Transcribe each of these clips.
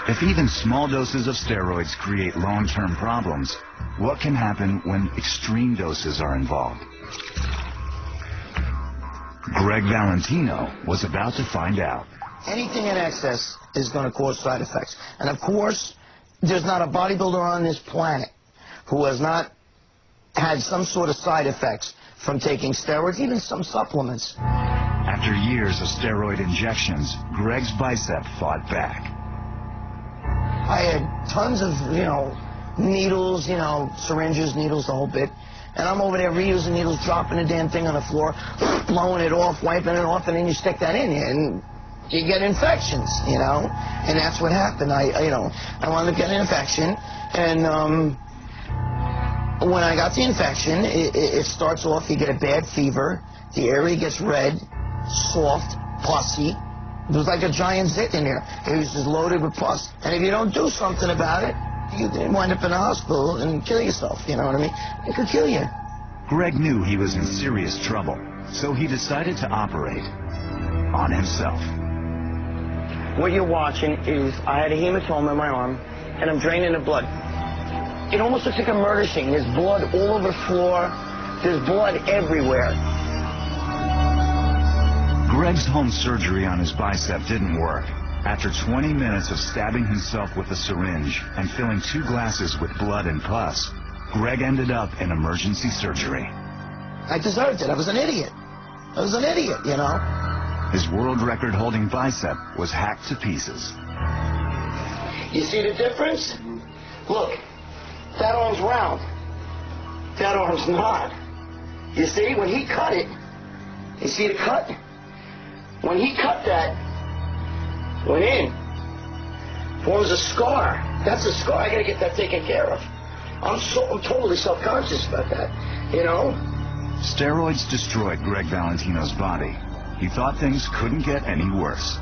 If even small doses of steroids create long-term problems, what can happen when extreme doses are involved? Greeg Valentino was about to find out. Anything in excess is going to cause side effects. And of course, there's not a bodybuilder on this planet who has not had some sort of side effects from taking steroids, even some supplements. After years of steroid injections, Greeg's bicep fought back. I had tons of, needles, syringes, needles, the whole bit. And I'm over there reusing needles, dropping the damn thing on the floor, blowing it off, wiping it off, and then you stick that in you, and you get infections, And that's what happened. I wound up getting an infection, and when I got the infection, it starts off, you get a bad fever, the area gets red, soft, pussy. There was like a giant zit in there. It was just loaded with pus. And if you don't do something about it, you wind up in the hospital and kill yourself, you know what I mean? It could kill you. Greeg knew he was in serious trouble, so he decided to operate on himself. What you're watching is, I had a hematoma in my arm, and I'm draining the blood. It almost looks like a murder scene. There's blood all over the floor. There's blood everywhere. Greeg's home surgery on his bicep didn't work. After 20 minutes of stabbing himself with a syringe and filling 2 glasses with blood and pus, Greeg ended up in emergency surgery. I deserved it. I was an idiot. His world record-holding bicep was hacked to pieces. You see the difference? Look, that arm's round. That arm's not. You see, when he cut it, you see the cut? When he cut that, went in, forms a scar. That's a scar. I gotta get that taken care of. I'm totally self-conscious about that, Steroids destroyed Greeg Valentino's body. He thought things couldn't get any worse.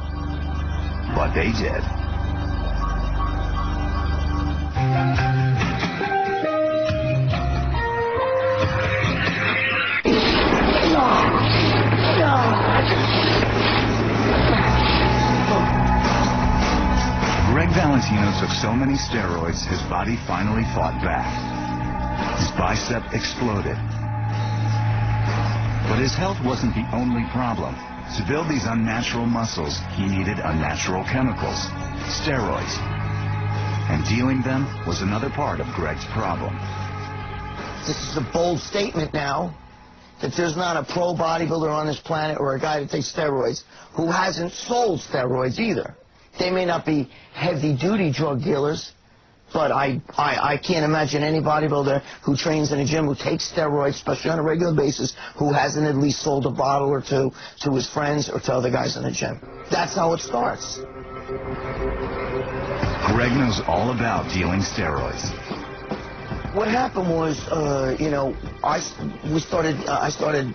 But they did. Greeg Valentino took so many steroids, his body finally fought back. His bicep exploded. But his health wasn't the only problem. To build these unnatural muscles, he needed unnatural chemicals, steroids. And dealing them was another part of Greeg's problem. This is a bold statement now, that there's not a pro bodybuilder on this planet or a guy that takes steroids who hasn't sold steroids either. They may not be heavy-duty drug dealers, but I can't imagine any bodybuilder who trains in a gym who takes steroids, especially on a regular basis, who hasn't at least sold a bottle or two to his friends or to other guys in the gym. That's how it starts. Greeg knows all about dealing steroids. What happened was, I started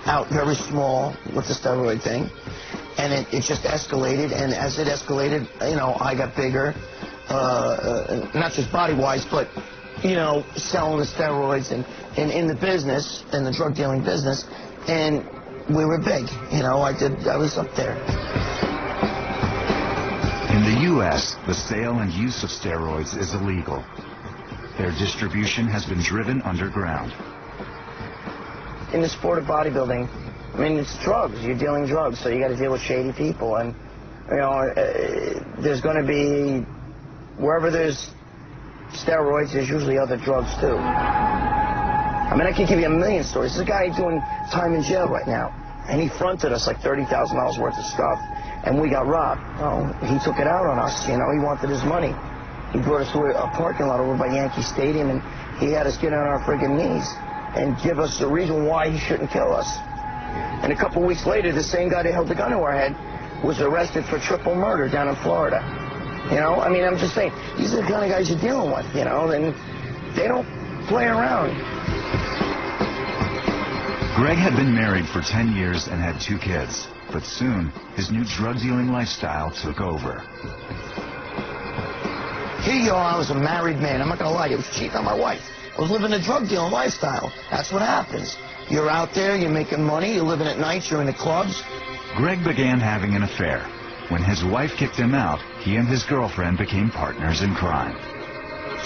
out very small with the steroid thing, and it just escalated, and as it escalated, I got bigger. Not just body-wise, but, selling the steroids and in the business, in the drug dealing business, and we were big, I was up there. In the U.S., the sale and use of steroids is illegal. Their distribution has been driven underground. In the sport of bodybuilding, it's drugs. You're dealing drugs, so you got to deal with shady people, and, there's going to be, wherever there's steroids, there's usually other drugs, too. I can give you a million stories. There's a guy doing time in jail right now, and he fronted us like $30,000 worth of stuff, and we got robbed. Well, he took it out on us, he wanted his money. He brought us to a parking lot over by Yankee Stadium, and he had us get on our friggin' knees and give us the reason why he shouldn't kill us. And a couple weeks later, the same guy that held the gun to our head was arrested for triple murder down in Florida. I'm just saying, these are the kind of guys you're dealing with, and they don't play around. Greeg had been married for 10 years and had 2 kids, but soon his new drug-dealing lifestyle took over. Here you are, I was a married man. I'm not going to lie, I was cheating on my wife. I was living a drug-dealing lifestyle. That's what happens. You're out there, you're making money, you're living at night, you're in the clubs. Greeg began having an affair. When his wife kicked him out, he and his girlfriend became partners in crime.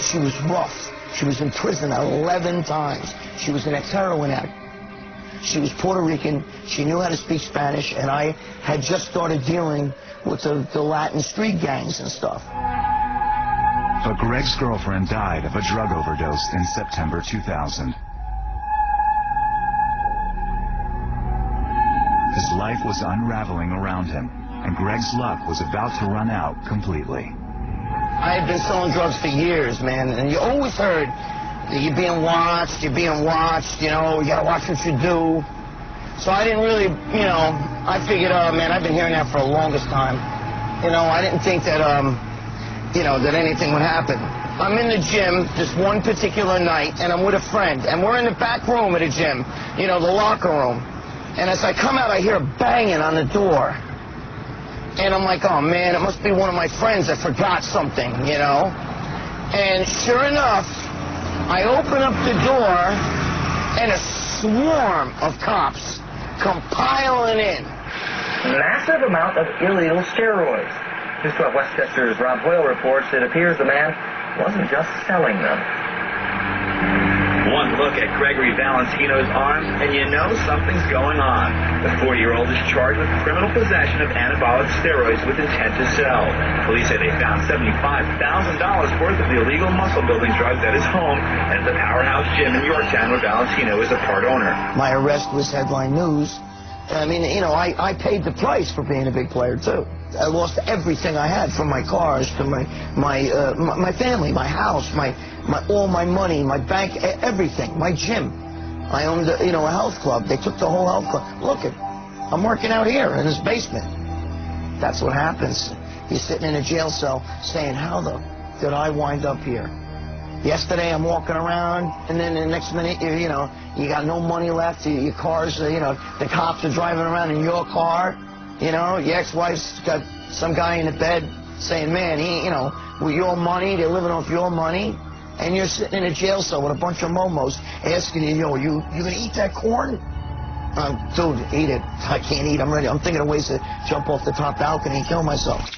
She was rough. She was in prison 11 times. She was an ex-heroin addict. She was Puerto Rican. She knew how to speak Spanish, and I had just started dealing with the Latin street gangs and stuff. But Greg's girlfriend died of a drug overdose in September 2000. His life was unraveling around him, and Greg's luck was about to run out completely. I had been selling drugs for years, man, and you always heard that you're being watched, you know, you gotta watch what you do. So I didn't really, you know, I figured, man, I've been hearing that for the longest time. You know, I didn't think that, you know, that anything would happen. I'm in the gym this one particular night, and I'm with a friend, and we're in the back room of the gym, you know, the locker room. And as I come out, I hear banging on the door. And I'm like, oh, man, it must be one of my friends that forgot something, you know? And sure enough, I open up the door, and a swarm of cops come piling in. Massive amount of illegal steroids. News 12 Westchester's Rob Hoyle reports it appears the man wasn't just selling them. One look at Gregory Valentino's arm, and you know something's going on. The 40-year-old is charged with criminal possession of anabolic steroids with intent to sell. Police say they found $75,000 worth of the illegal muscle-building drugs at his home and at the Powerhouse Gym in Yorktown, where Valentino is a part owner. My arrest was headline news. I mean, you know, I paid the price for being a big player, too. I lost everything I had, from my cars to my family, my house, all my money, my bank, everything, my gym. I owned, you know, a health club. They took the whole health club. Look, I'm working out here in this basement. That's what happens. You're sitting in a jail cell saying, how the did I wind up here? Yesterday I'm walking around, and then the next minute, you know, you got no money left. Your car's, you know, the cops are driving around in your car. You know, your ex-wife's got some guy in the bed saying, man, he, you know, with your money, they're living off your money, and you're sitting in a jail cell with a bunch of momos asking you, yo, you gonna eat that corn? Dude, eat it. I can't eat. I'm ready. I'm thinking of ways to jump off the top balcony and kill myself.